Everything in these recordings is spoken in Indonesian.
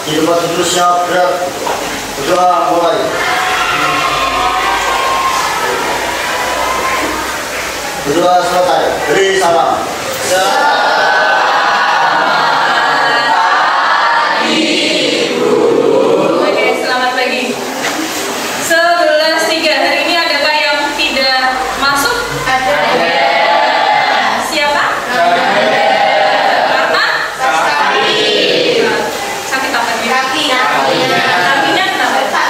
di tempat duduk siap, gerak. Berdoa mulai. Berdoa selesai. Beri salam. Oke, selamat pagi. 11.3 hari ini adakah yang tidak masuk? Ada. Siapa? Ada. Karena? Sakit apa dia? Kakinya kenapa?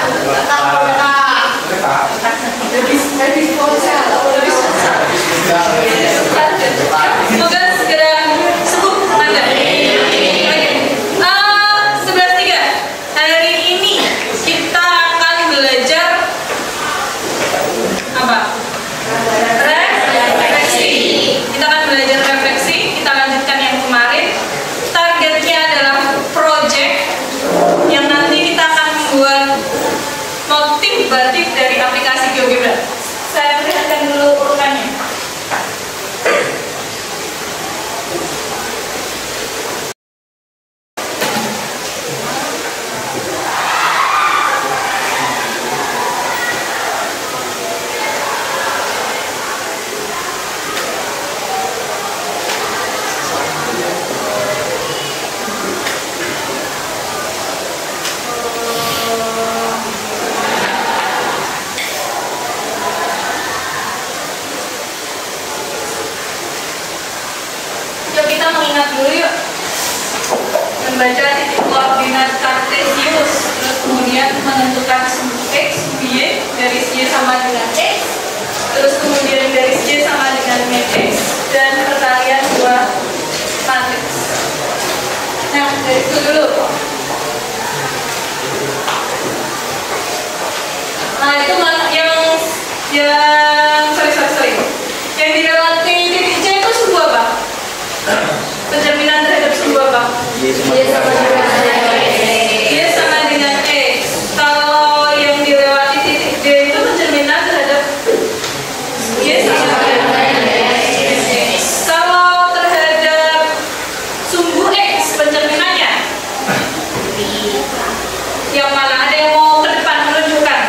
Semoga segera sembuh. Anda. Oke. 11.3 hari ini kita akan belajar apa? Refleksi. Kita akan belajar refleksi. Kita lanjutkan yang kemarin. Targetnya adalah project yang nanti kita akan membuat motif-batik dari aplikasi GeoGebra. Saya perlihatkan dulu urutannya. Yuk kita mengingat dulu yuk. Membaca titik koordinat kartesius, terus kemudian menentukan x, y, garis y sama dengan x, terus kemudian garis y sama dengan matrix dan perkalian dua matriks. Nah, dari itu dulu. Nah, itu yang sorry. Yang dilewati titik C itu sebuah apa? Pencerminan terhadap sebuah apa? Y sama dengan X. Kalau yang dilewati titik D itu pencerminan terhadap Y sama dengan X. Kalau terhadap sumbu X pencerminannya yang mana? Ada yang mau ke depan menunjukkan?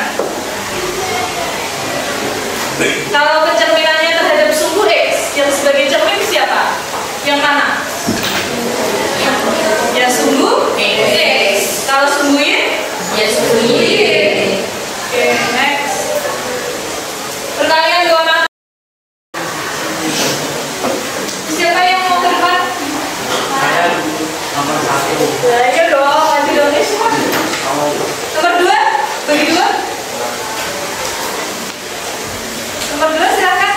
Kalau pencerminannya terhadap sumbu X yang sebagai cermin siapa? Yang mana? Ya sumbu X. Kalau sumbu Y? Ya sumbu Y. Oke, next. Perkalian dua matriks. Siapa yang mau ke depan? Saya nomor 1. Ya, ayo dong, maju dong ya semua. Nomor 2, bagi 2. Nomor 2 silakan.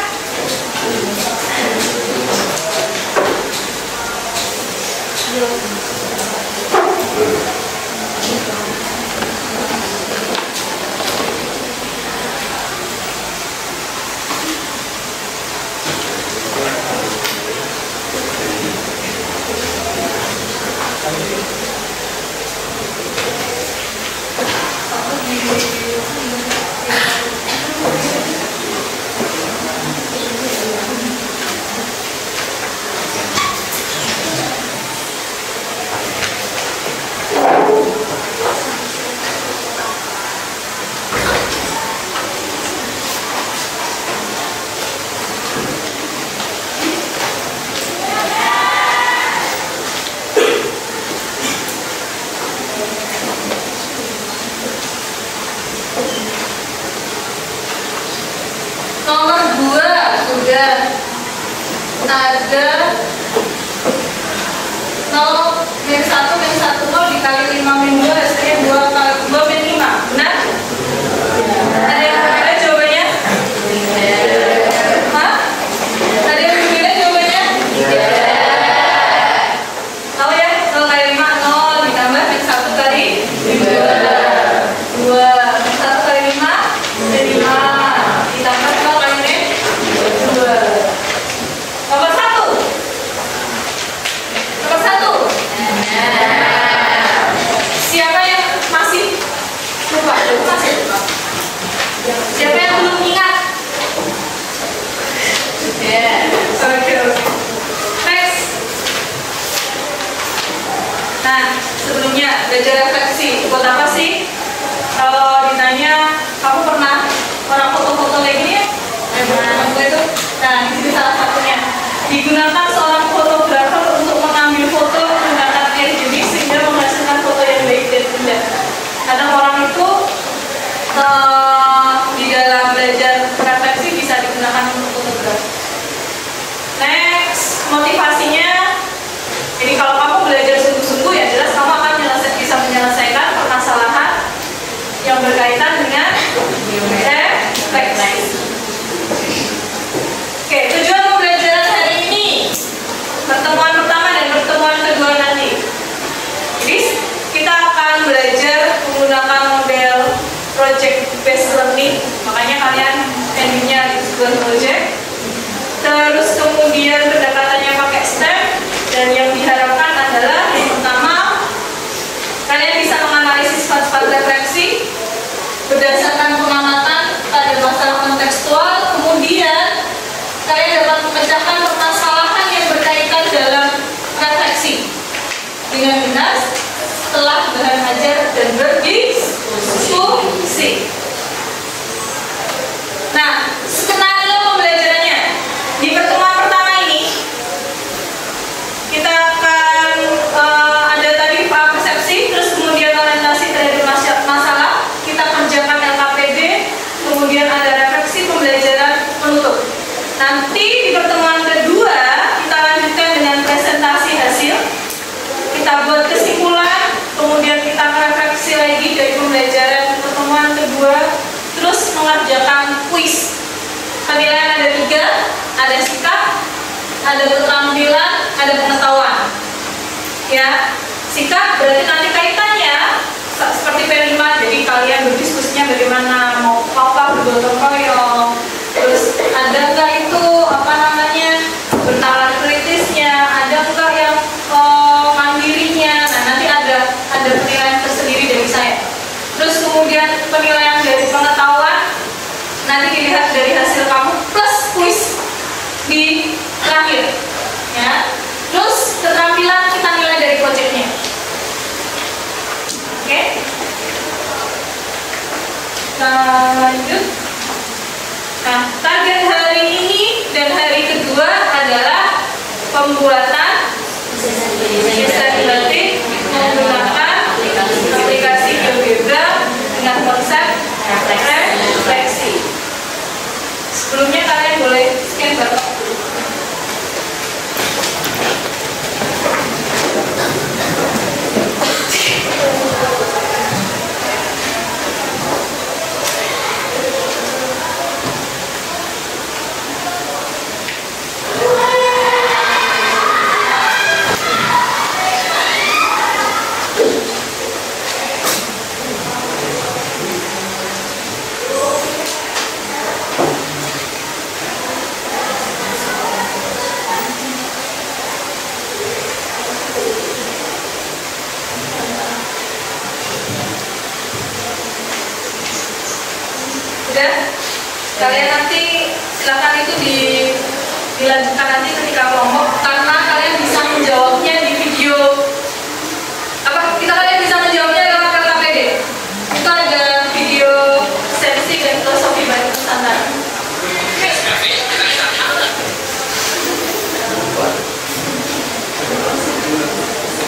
Nomor 2 sudah ada 0 min 1 dikali 5 min 2 hasilnya 2 kali 2 min 5. Benar? Ada yang berbeda jawabannya? Hah? Ada yang berbeda jawabannya? Tahu ya? 0 kali 5 0 ditambah min 1 kali 2 min 1 kali 5 min 5 ditambah 0 kali min 2. Nomor 1. Siapa yang sebuah project. Terus kemudian pendekatannya pakai STEM, dan yang diharapkan adalah yang pertama, kalian bisa menganalisis sifat-sifat refleksi berdasarkan pengamatan pada masalah kontekstual. Kemudian kalian dapat memecahkan permasalahan yang berkaitan dalam refleksi dengan benar setelah bahan ajar dan berdiskusi. Nah, skenario pembelajarannya di pertemuan pertama ini kita akan ada tadi persepsi, terus kemudian orientasi terhadap masalah, kita kerjakan LKPD, kemudian ada refleksi pembelajaran penutup. Nanti di pertemuan kedua kita lanjutkan dengan presentasi hasil, kita buat kesimpulan, kemudian kita refleksi lagi dari pembelajaran pertemuan kedua, terus mengerjakan kuis. Penilaian ada 3, ada sikap, ada keterampilan, ada pengetahuan. Ya, sikap berarti nanti kaitannya seperti P5, jadi kalian berdiskusinya bagaimana, mau apa bergotong royong, terus ada nggak itu bernalar kritisnya, ada nggak yang mandirinya. Nah, nanti ada penilaian tersendiri dari saya. Terus kemudian penilaian dari pengetahuan nanti dilihat dari hasil kamu plus kuis di terakhir, ya. Terus keterampilan kita nilai dari projectnya. Oke? Kita lanjut. Nah, target hari ini dan hari kedua adalah pembuatan sustainability menggunakan aplikasi GeoGebra dengan konsep refleksi. Sebelumnya kalian boleh scan barcode. Kalian nanti silakan itu dilanjutkan nanti ketika kelompok, karena kalian bisa menjawabnya di video kalian bisa menjawabnya lewat LKPD. Itu ada video sensi dan filosofi baik Nusantara.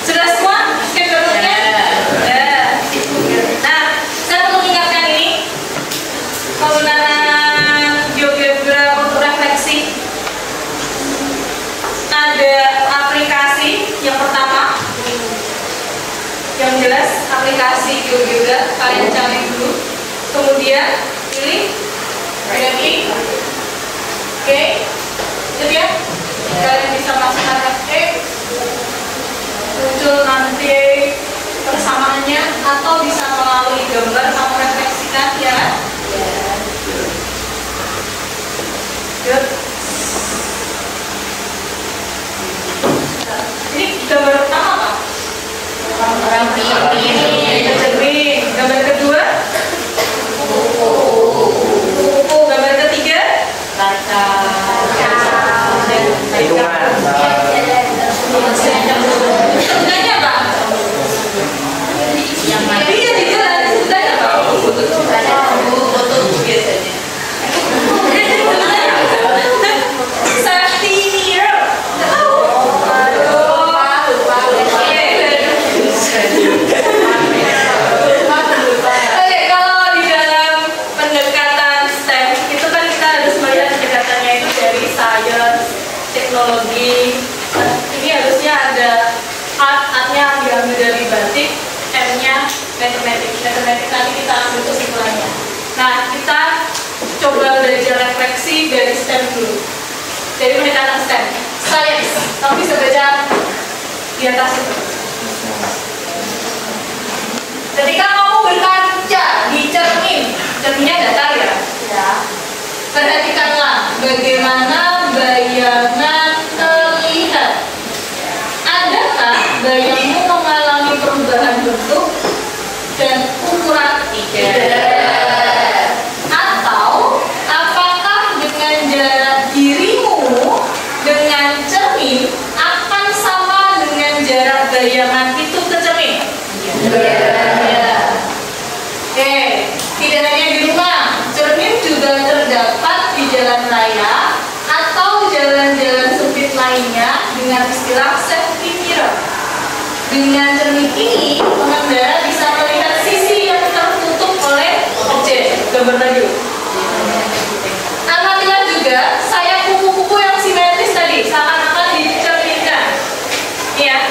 Sudah semua? Scan barcode-nya? Nah, saya perlu mengingatkan ini penggunaan GeoGebra untuk refleksi. Ada aplikasi yang pertama, yang jelas aplikasi GeoGebra, kalian cari dulu, kemudian pilih klik, oke, itu ya, kalian bisa masukkan muncul nanti persamaannya, atau bisa melalui gambar kamu refleksikan, ya. Good. Ini gambar pertama apa? Cermin. Gambar kedua? Kuku. Gambar ketiga? Kaca. Sebenarnya apa? Yang mana? Iya, dijelas. Sebenarnya apa? Foto biasanya. Safety mirror. Oke, kalau di dalam pendekatan STEM itu kan kita harus melihat pendekatannya itu dari sains, teknologi. Ini harusnya ada art-nya diambil dari batik, M-nya matematik. Matematik nanti kita ambil kesimpulannya. Nah, kita coba belajar refleksi dari STEM dulu. Dari pendekatan STEM, sains, kamu bisa baca di atas itu. Ketika kamu berkaca di cermin, cerminnya datar ya? Ya. Perhatikanlah bagaimana bayangan terlihat. Adakah bayanganmu mengalami perubahan bentuk dan ukuran? Tidak. Atau apakah dengan jarak dirimu dengan cermin akan sama dengan jarak bayangan itu ke cermin? Ya. Oke, tidak hanya di rumah, cermin juga terdapat di jalan raya atau jalan-jalan sempit lainnya dengan istilah safety mirror. Dengan cermin ini, pengendara bisa melihat sisi yang tertutup oleh objek. Gambar lagi. Amatilah juga sayap kuku-kuku yang simetris tadi, seakan-akan dicerminkan. Iya.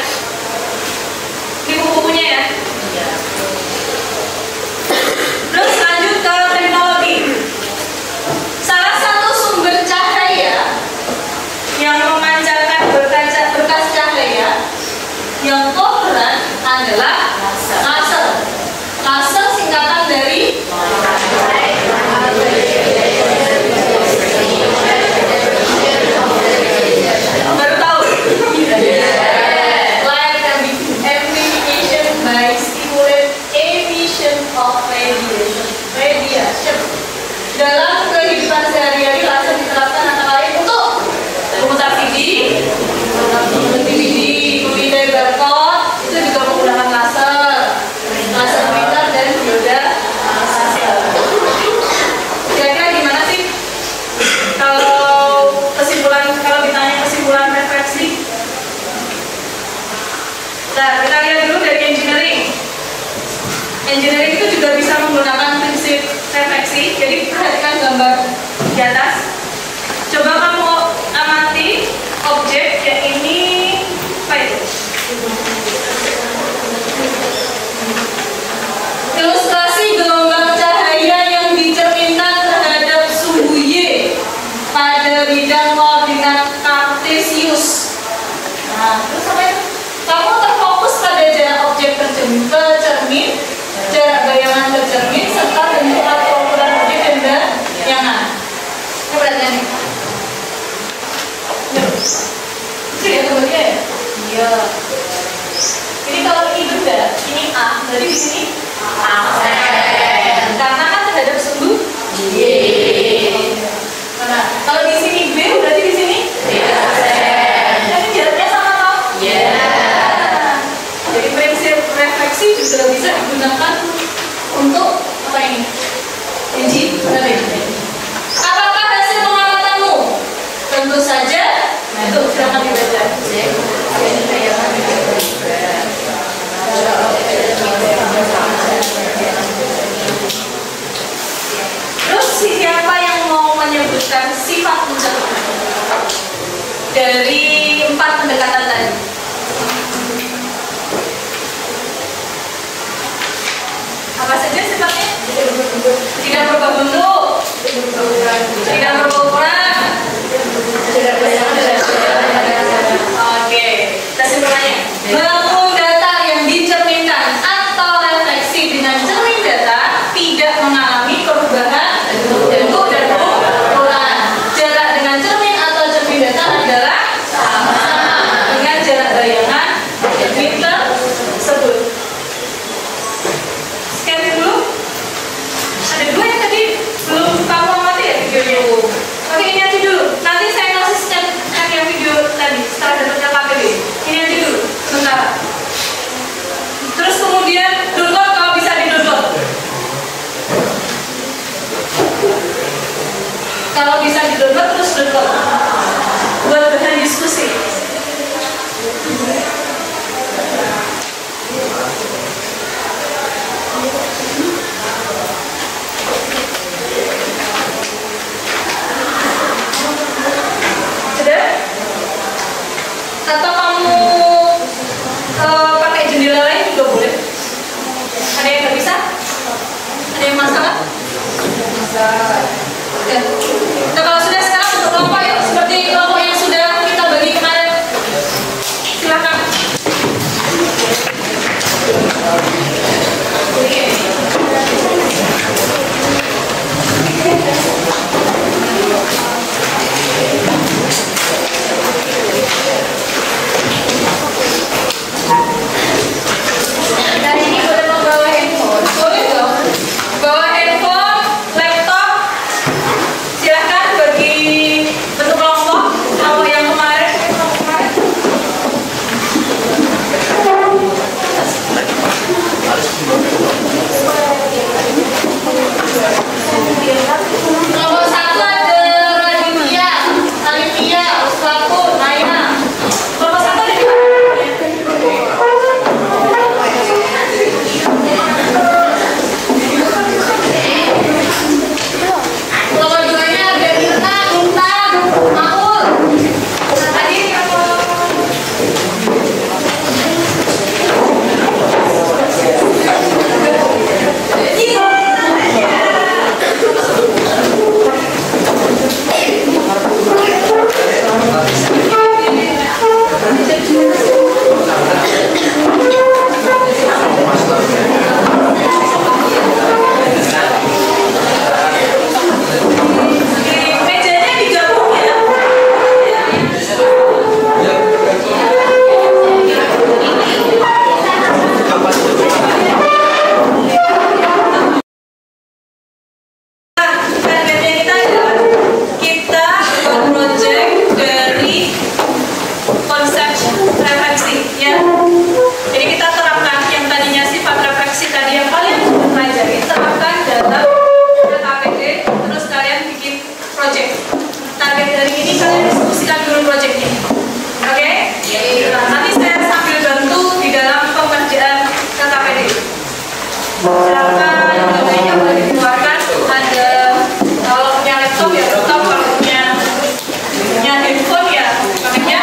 Ini kuku-kukunya ya. Terus lanjut ke teknologi. Salah satu sumber cahaya yang memancarkan berkas cahaya yang koheran adalah laser. Laser singkatan dari baru tahu. Light amplification by stimulate emission of radiation. Dalam kehidupan sehari-hari, laser diterapkan antara lain untuk memutar CD, memindai barcode, itu juga menggunakan laser, laser printer dan dioda laser. Kira-kira gimana sih kalau ditanya kesimpulan refleksi? Nah, kita lihat dulu dari engineering. Engineering itu juga bisa menggunakan prinsip refleksi. Jadi perhatikan gambar di atas. Coba kamu amati objek yang ini apa itu? Ilustrasi gelombang cahaya yang dicerminkan terhadap sumbu Y pada bidang koordinat kartesius. Nah, terus apa itu? Kamu terfokus pada jarak objek ke cermin, jarak bayangan ke cermin, serta bentuk atau ukuran objek dan bayangan. Ini perhatian nih. Itu ya gambarnya ya? Iya. Ini kalau ini benda, ini A, berarti di sini A. Karena kan terhadap sumbu Y. Mana? Kalau di sini B, berarti di sini B. Tapi jaraknya sama toh? Iya. Jadi prinsip refleksi juga bisa digunakan untuk apa ini? Engineering. Apakah hasil pengamatanmu? Tentu saja. Nah, itu silakan dibaca. Terus siapa yang mau menyebutkan sifat mencerminkan dari 4 pendekatan tadi? Apa saja sifatnya? Tidak berubah bentuk, tidak berubah ukuran, tidak bayangan. Oke, kesimpulannya, mengapung data yang dicerminkan atau refleksi dengan cermin data tidak mengalami perubahan bentuk dan ukuran. Jarak dengan cermin atau cermin data adalah sama dengan jarak bayangan cermin tersebut. Scan dulu. Ada 2 yang tadi belum kamu amati ya videonya. Oke, ini aja dulu. Nanti saya kasih scan yang video tadi setelah dapatnya KPB. Ini aja dulu sementara. Terus kemudian download kalau bisa di-download. Kalau bisa di-download terus download. Buat bahan diskusi. Sudah? Atau kamu pakai jendela lain juga boleh. Ada yang nggak bisa? Ada yang masalah? Bisa. Nah, kalau sudah sekarang untuk kelompok yuk, seperti kelompok yang sudah kita bagi kemarin. Silakan. dari ini kalian diskusikan dulu proyeknya. Oke? Nah, nanti saya sambil bantu di dalam pengerjaan KKPD. Silakan domainnya boleh dikeluarkan. Ada kalau punya laptop ya laptop, kalau punya handphone ya makanya.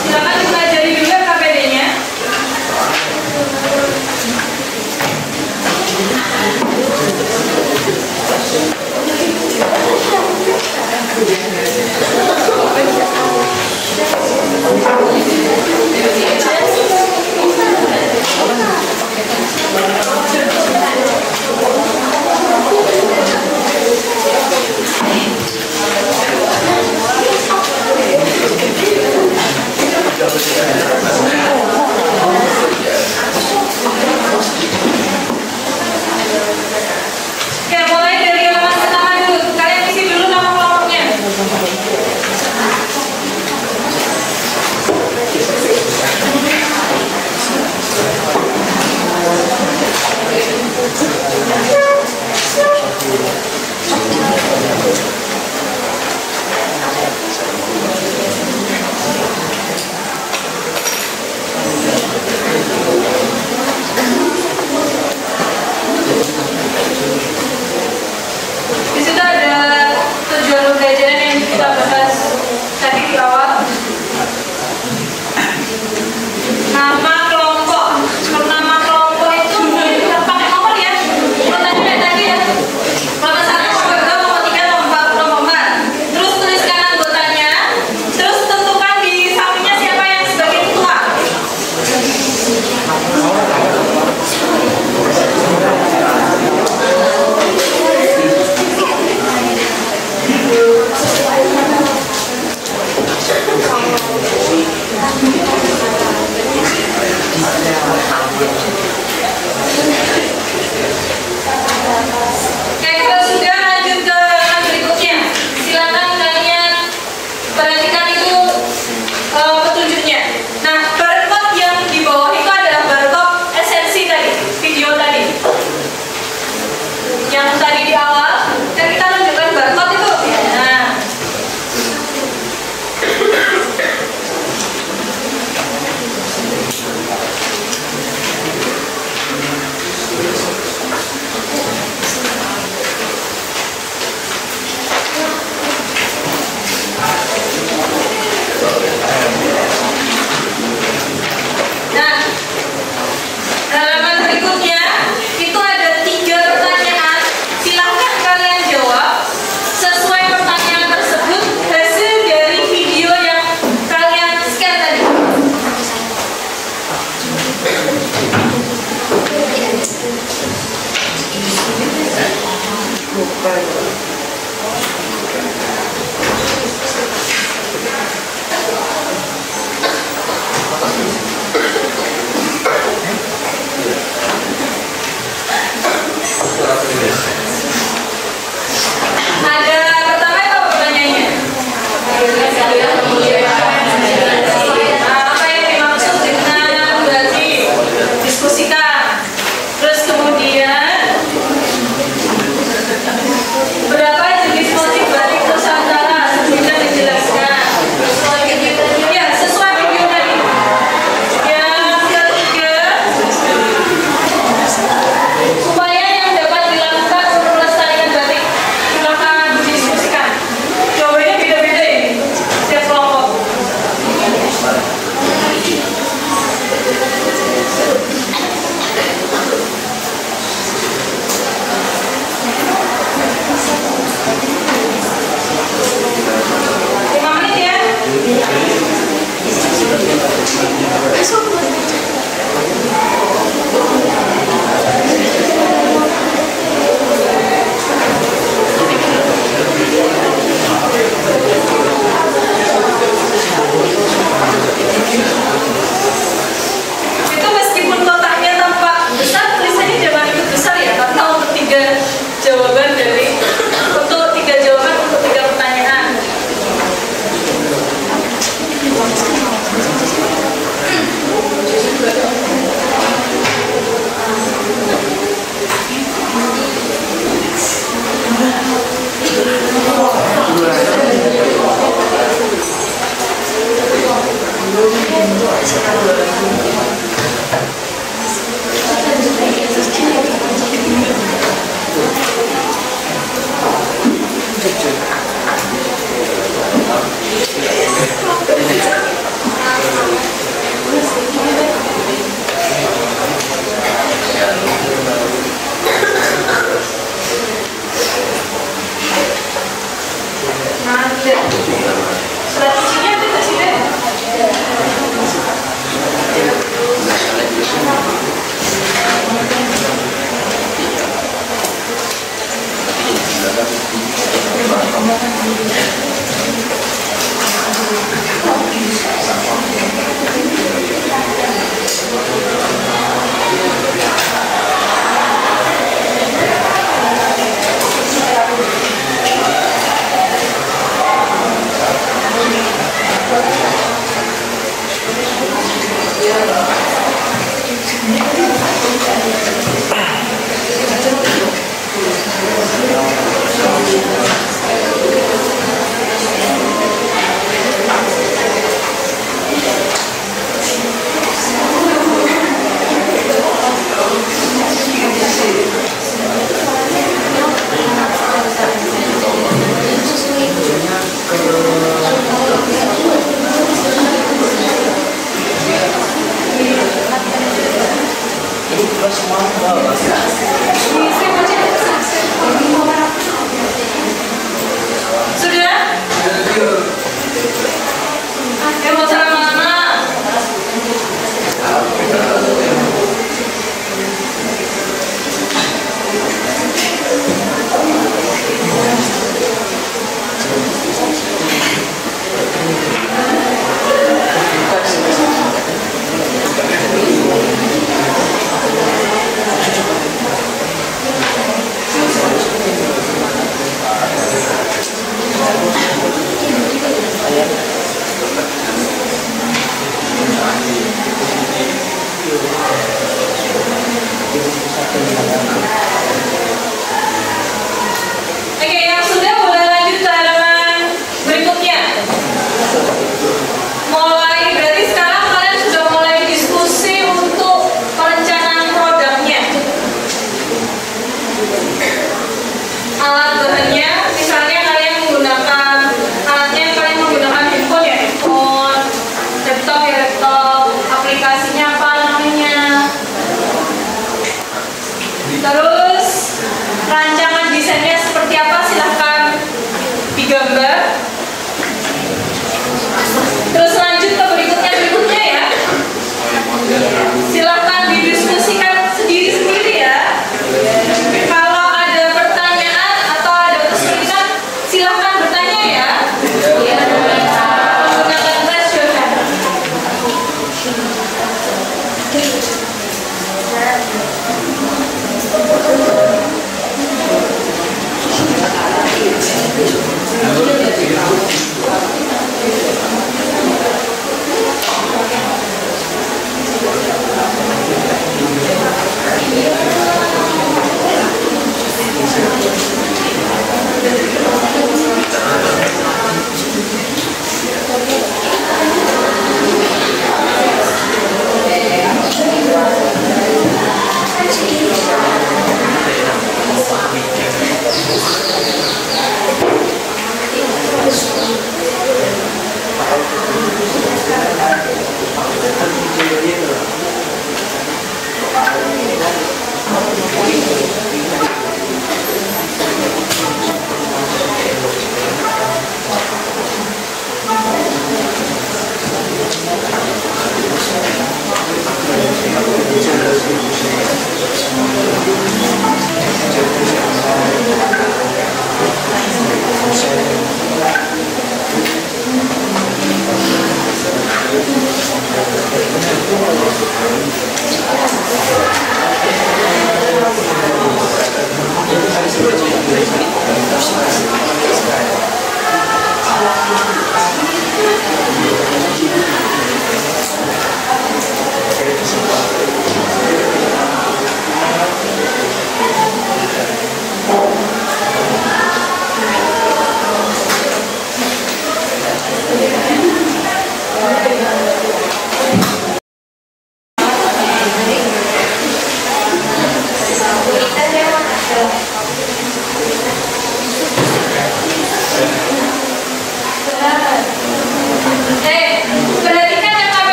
Silakan dipelajari dulu KPD-nya. Oke, mulai dari halaman pertama dulu. Kalian isi dulu nama kelompoknya. Di situ ada tujuan pembelajaran yang kita bahas tadi di awal. Nama kelompok. Nama kelompok itu pakai nomor ya. Urutannya kayak tadi ya. Kelompok 1, kelompok 2, kelompok 3, kelompok 4, kelompok 4. Terus tuliskan anggotanya. Terus tentukan di sampingnya siapa yang sebagai ketua. Oke, kalau sudah lanjut ke halaman berikutnya. Silakan kalian perhatikan itu petunjuknya. Nah, barcode yang di bawah itu adalah barcode esensi tadi, video tadi. Yang tadi di awal, kan kita tunjukkan barcode itu. Nah, halaman berikutnya itu ada 3 pertanyaan. Silahkan kalian jawab sesuai pertanyaan tersebut hasil dari video yang kalian scan tadi. Ada pertama apa pertanyaannya? Apa yang dimaksud dengan berarti diskusikan. Terus kemudian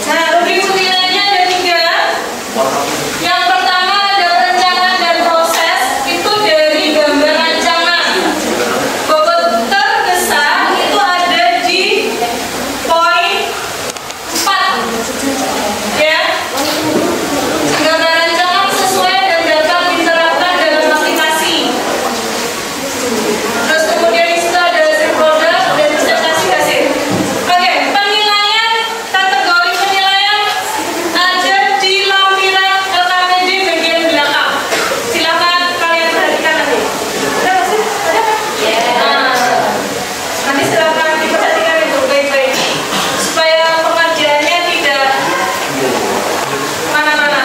Nah, rubrik penilaiannya ada 3. Yang pertama ada perencanaan dan proses, itu dari gambar rancangan. Bobot terbesar itu ada di poin 4. Ya. Gambar rancangan sesuai dan dapat diterapkan dalam aplikasi. Terus kemudian di situ ada hasil produk dan presentasi hasil. Oke, penilaian, kategori penilaian ada di lampiran LKPD bagian belakang. Silakan kalian perhatikan nanti. Ada nggak sih? Ada kan? Nah, nanti silakan diperhatikan itu baik-baik supaya pengerjaannya tidak mana-mana.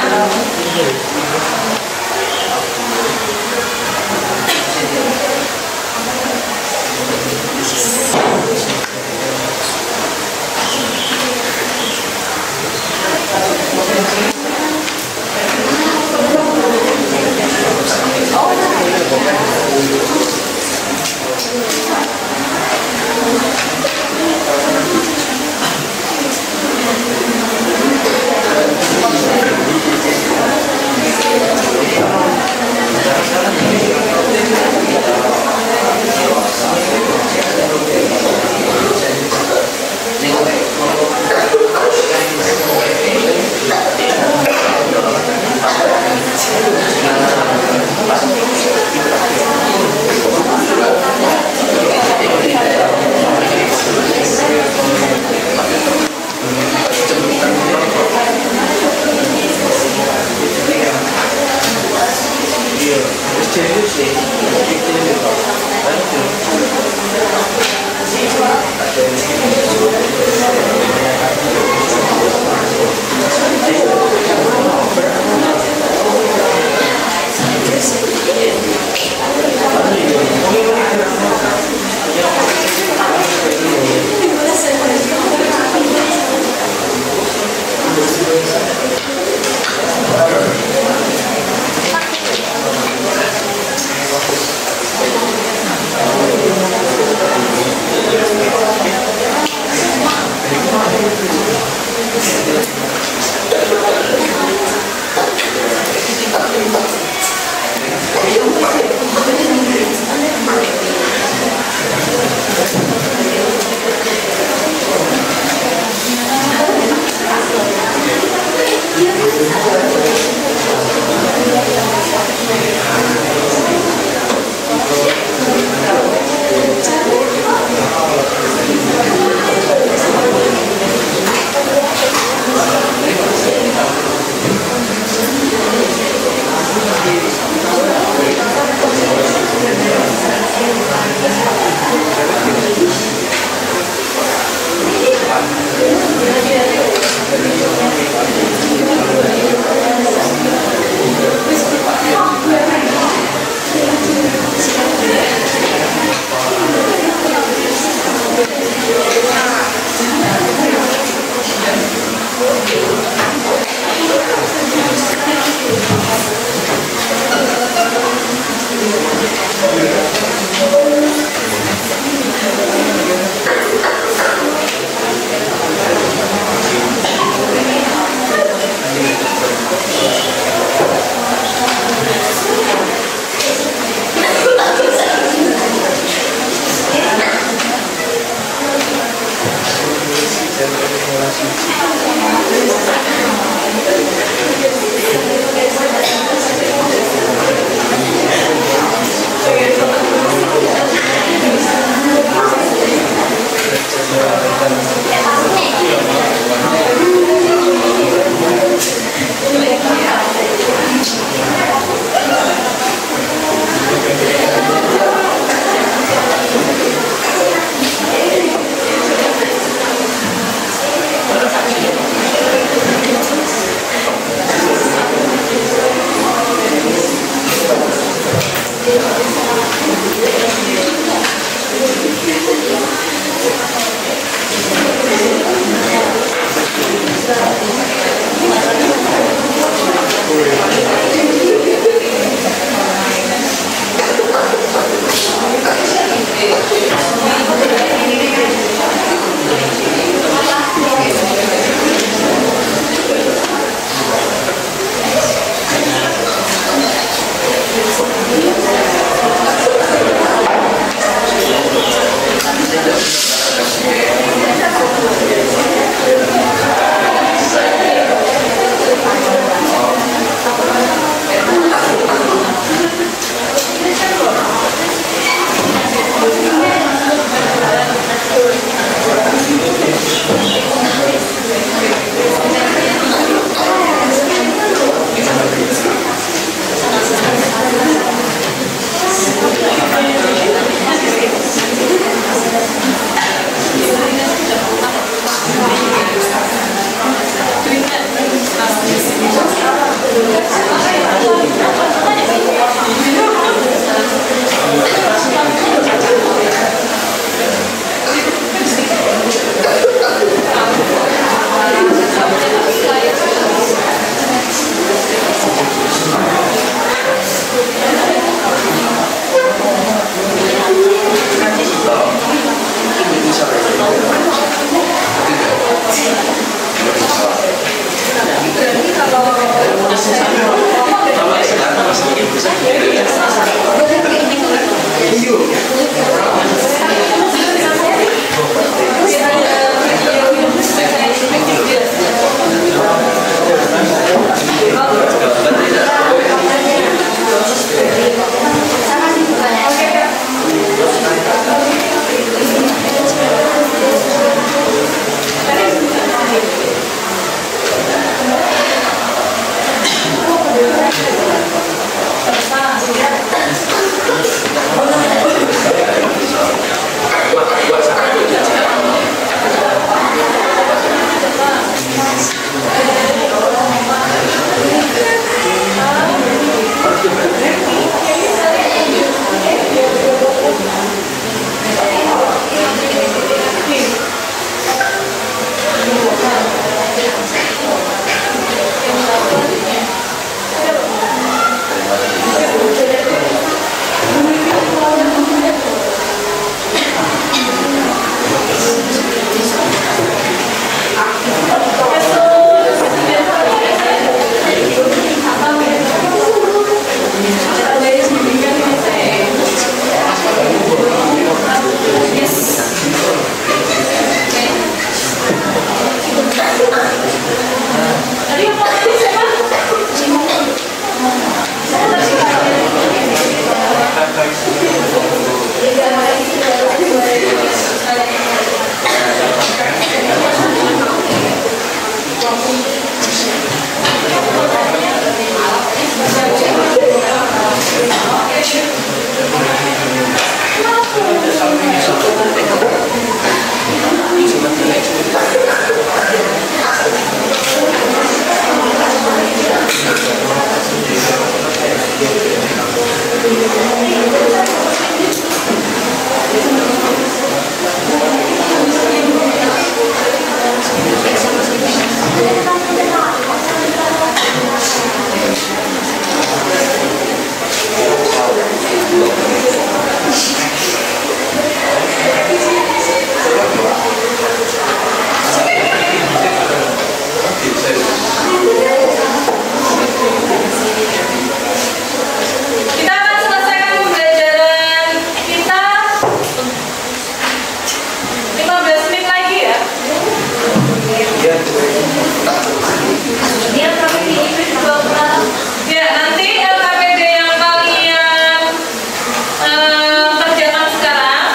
kerjakan sekarang.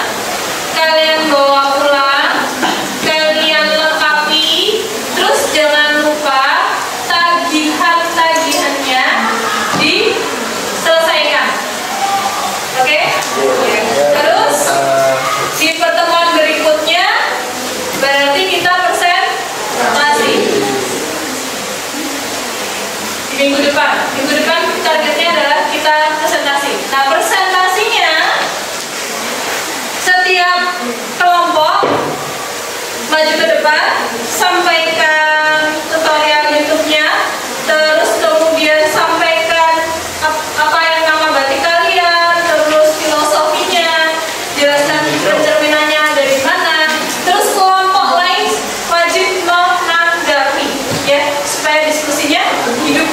Kalian bawa pulang, kalian lengkapi, terus jangan lupa tagihan-tagihannya diselesaikan. Oke? Terus di pertemuan berikutnya berarti kita presentasi. Minggu depan targetnya adalah kita presentasi. Nah, presentasinya setiap kelompok maju ke depan, sampaikan tutorial YouTube-nya, terus kemudian sampaikan apa yang nama batik kalian, terus filosofinya, jelaskan pencerminannya dari mana, terus kelompok lain wajib menanggapi, ya, supaya diskusinya hidup.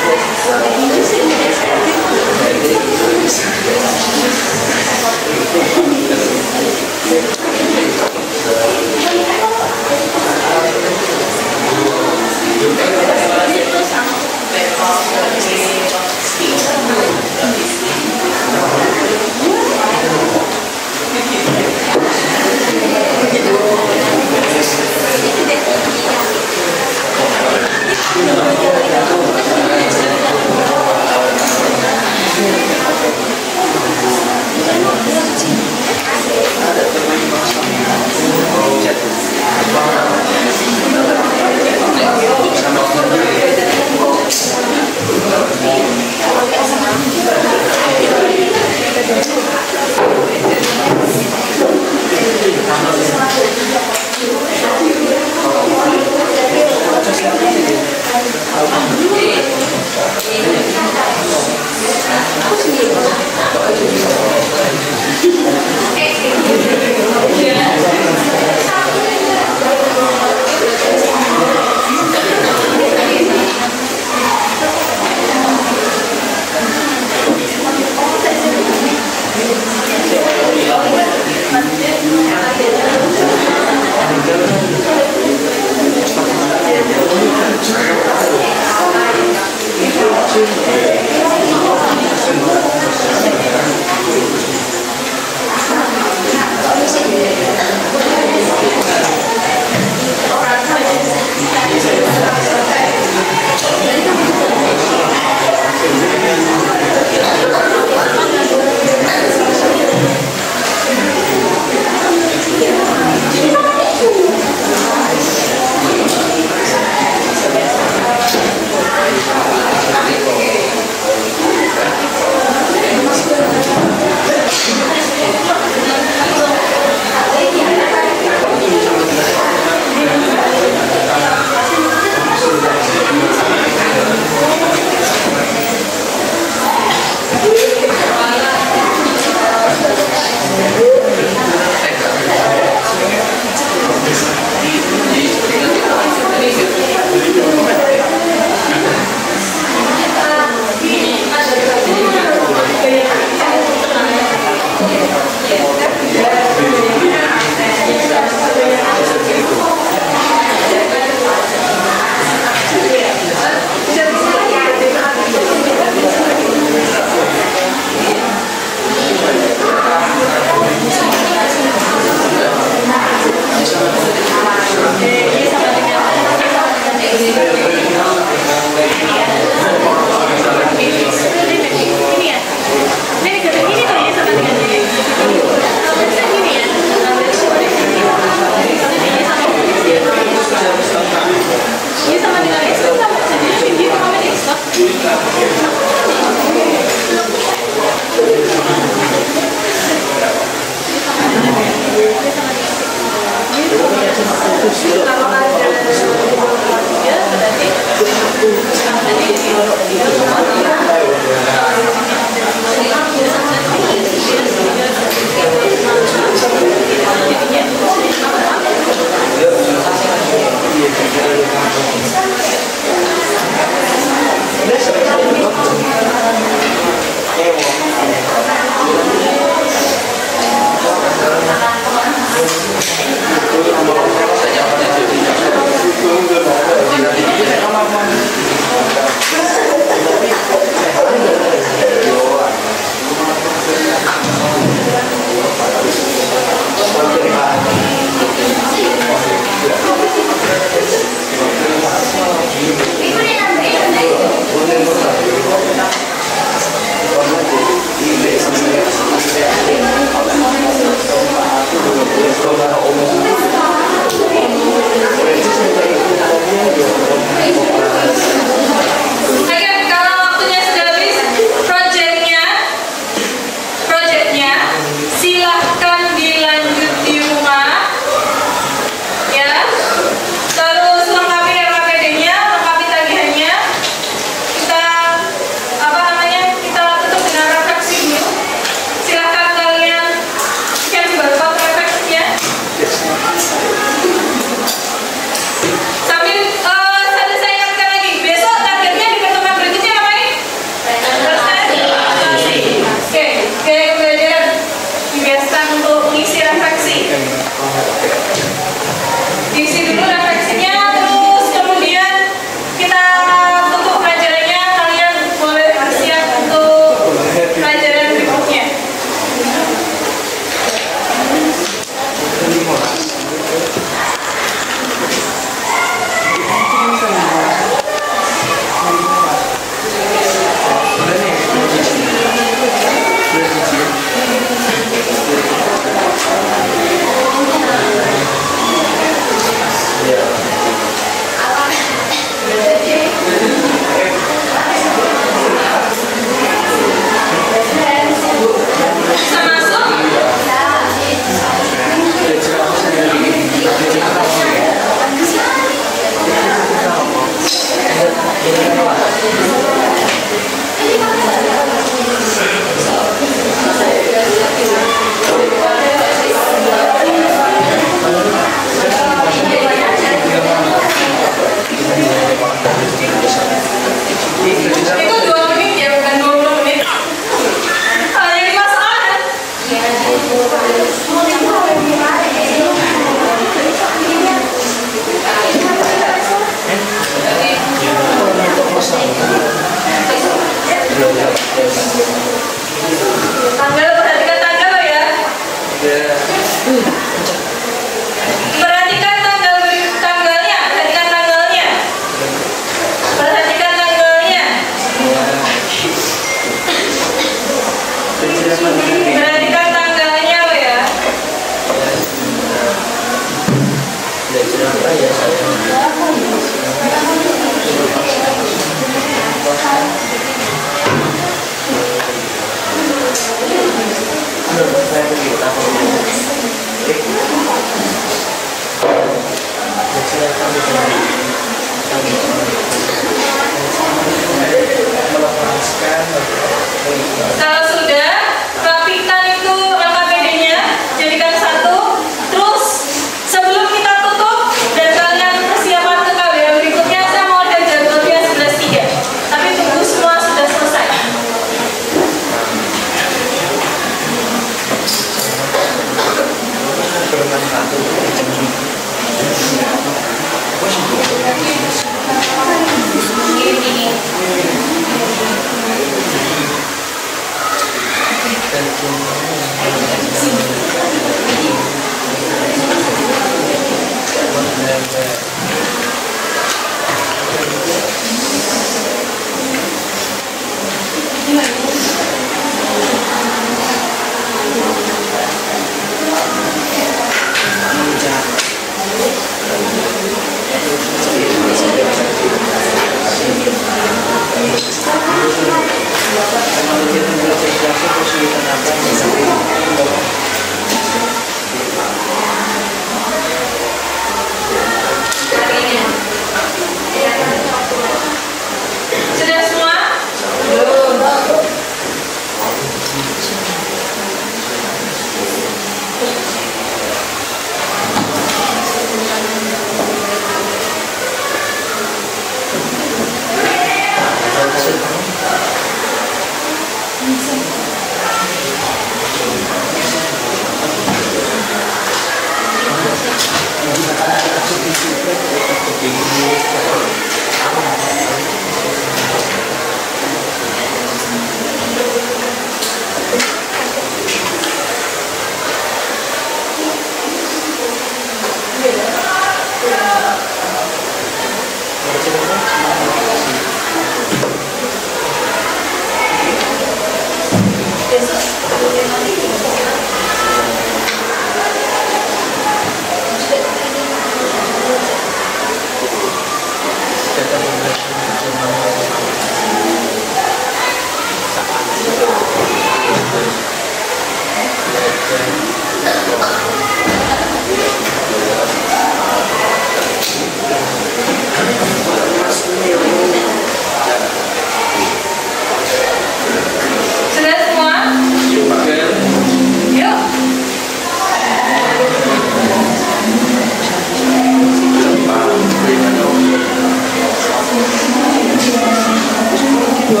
Ayo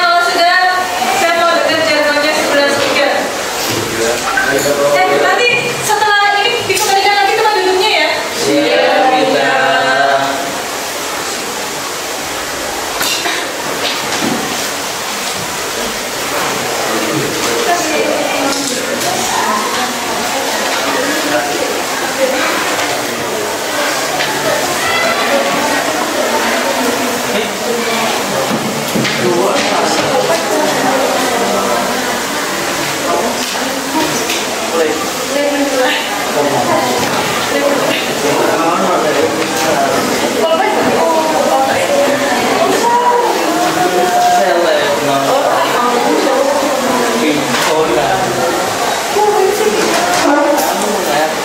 kalau sudah, saya mau dengar jargonnya 11.3. Nanti setelah ini dikembalikan lagi tempat duduknya ya. Siap, kita.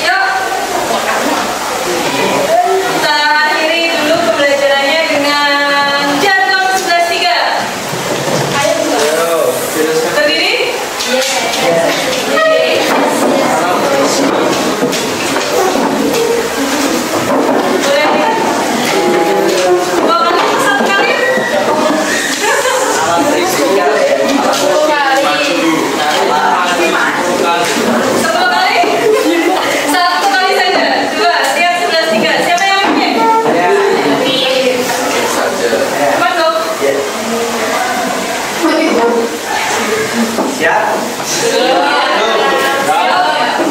Yuk, kita akhiri dulu pembelajarannya dengan jargon 11.3. Berdiri? Boleh lihat? Bawa kali, satu kali? Satu kali? Satu kali saja. Coba lihat 11.3. Siapa yang mimpin? Cepat dong. Siap. Siap.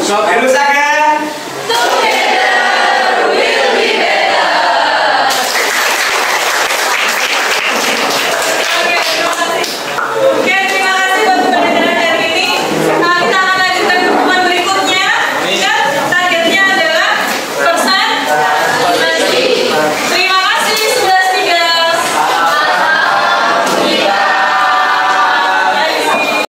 So,